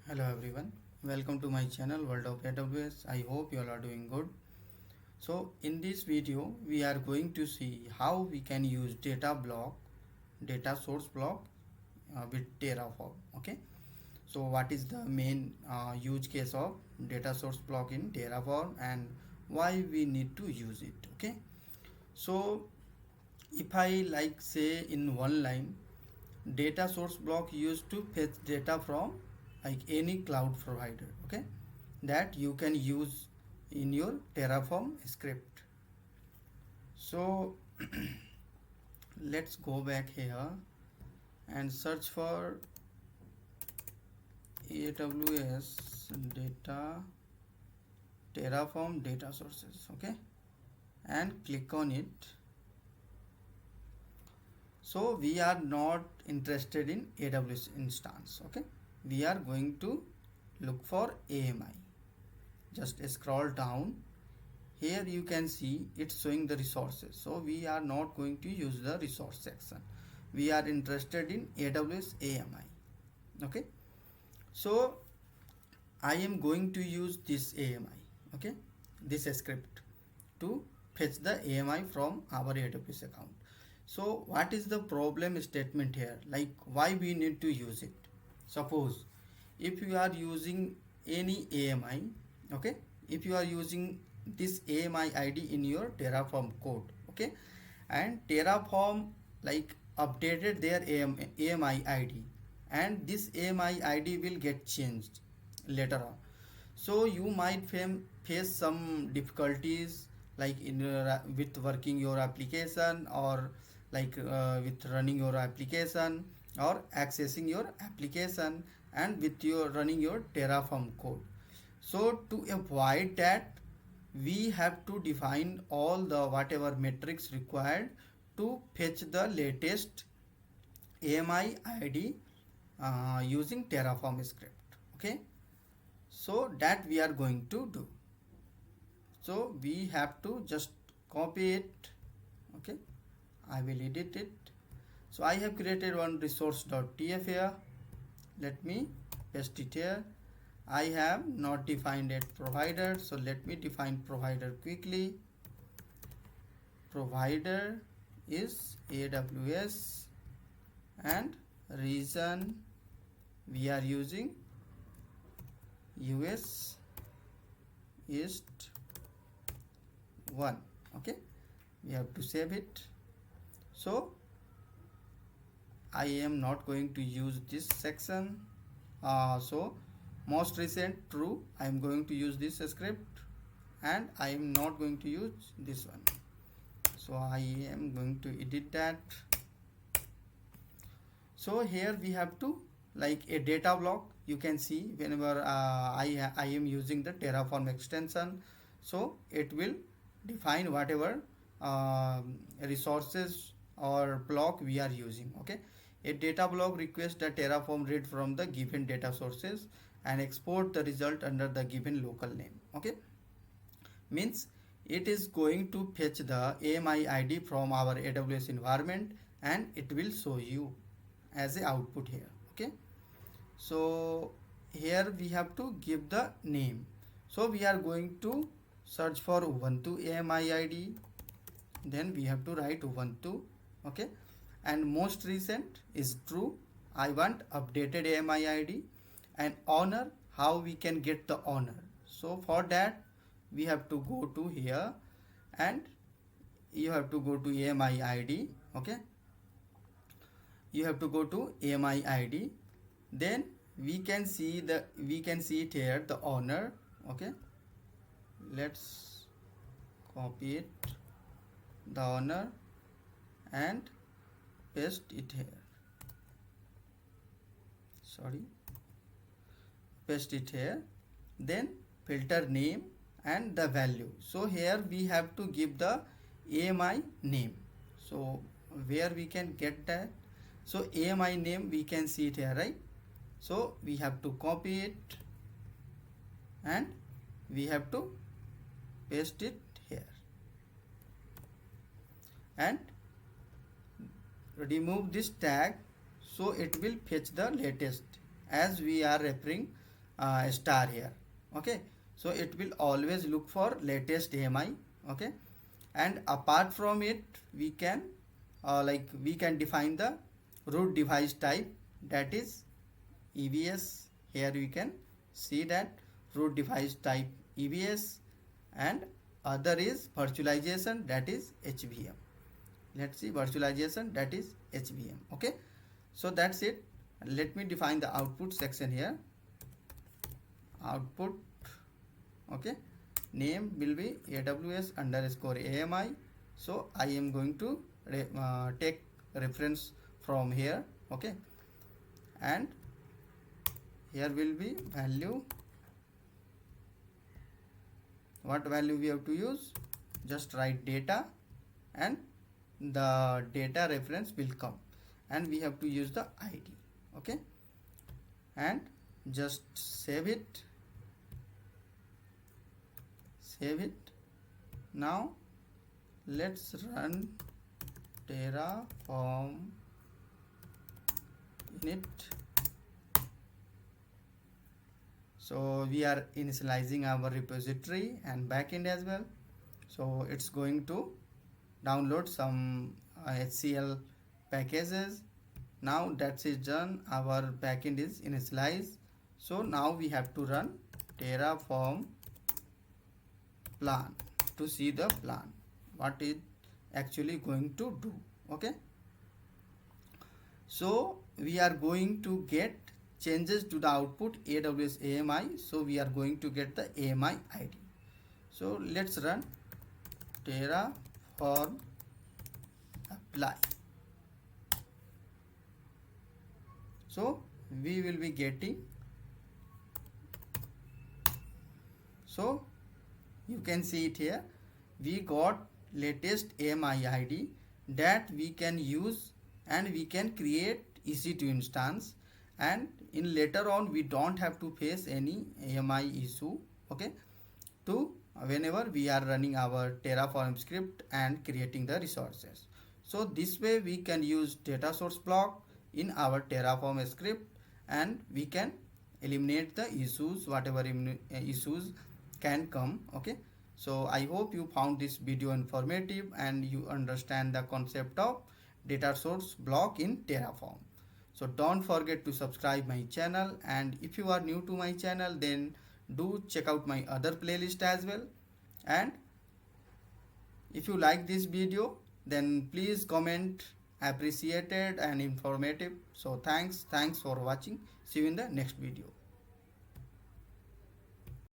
Hello everyone, welcome to my channel World of AWS. I hope you all are doing good. So in this video we are going to see how we can use data source block with Terraform. Okay, so what is the main use case of data source block in Terraform and why we need to use it. Okay, so if I say in one line, data source block used to fetch data from any cloud provider, okay, that you can use in your Terraform script. So let's go back here and search for AWS data Terraform data sources, okay, and click on it. So we are not interested in AWS instance, okay, we are going to look for AMI. Just scroll down, here you can see it's showing the resources, so we are not going to use the resource section, we are interested in AWS AMI. Okay, so I am going to use this AMI, okay, this script to fetch the AMI from our AWS account. So what is the problem statement here, like why we need to use it? Suppose if you are using any AMI, okay, if you are using this AMI ID in your Terraform code, okay, and Terraform updated their AMI ID, and this AMI ID will get changed later on. So you might face some difficulties in your, with working your application, or with running your application or accessing your application, and with your running your Terraform code. So to avoid that, we have to define all the whatever metrics required to fetch the latest AMI ID using Terraform script. Okay, so that we are going to do. So we have to just copy it. Okay, I will edit it. So I have created one resource.tf here. Let me paste it here. I have not defined a provider, so let me define provider quickly. Provider is AWS, and region we are using US East 1. Okay, we have to save it. So I am not going to use this section. So most recent true, I am going to use this script, and I am not going to use this one. So I am going to edit that. So here we have to a data block. You can see whenever I am using the Terraform extension, so it will define whatever resources or block we are using. Okay, a data block requests that Terraform read from the given data sources and export the result under the given local name. Okay, means it is going to fetch the AMI ID from our AWS environment, and it will show you as a output here. Okay, so here we have to give the name. So we are going to search for Ubuntu AMI ID, then we have to write Ubuntu. Okay, and most recent is true. I want updated AMI ID. And owner, how we can get the owner? So for that we have to go to here, and you have to go to AMI ID. Okay, you have to go to AMI ID, then we can see it here, the owner. Okay, let's copy it, the owner, and paste it here. Sorry, paste it here. Then filter name and the value. So here we have to give the AMI name. So where we can get that? So AMI name we can see it here, right? So we have to copy it, and we have to paste it here, and remove this tag, so it will fetch the latest, as we are referring star here. Okay, so it will always look for latest AMI. Okay, and apart from it, we can we can define the root device type, that is EVS. Here we can see that root device type EVS, and other is virtualization, that is HVM. Let's see virtualization, that is HVM. Okay, so that's it. Let me define the output section here. Output, okay, name will be AWS_AMI. So I am going to take reference from here. Okay, and here will be value. What value we have to use? Just write data, and the data reference will come, and we have to use the ID. Okay, and just save it. Now let's run Terraform init. So we are initializing our repository and backend as well. So it's going to download some HCL packages. Now that is done, our backend is initialized. So now we have to run Terraform plan to see the plan, what it actually going to do. Okay, so we are going to get changes to the output AWS AMI. So we are going to get the AMI ID. So let's run Terraform apply. So we will be getting, so you can see it here, we got latest AMI ID that we can use, and we can create EC2 instance, and in later on we don't have to face any AMI issue. Okay, to whenever we are running our Terraform script and creating the resources. So this way we can use data source block in our Terraform script, and we can eliminate the issues, whatever issues can come. Okay, so I hope you found this video informative and you understand the concept of data source block in Terraform. So don't forget to subscribe my channel, and if you are new to my channel, then do check out my other playlist as well. And if you like this video, then please comment appreciated and informative. So thanks for watching. See you in the next video.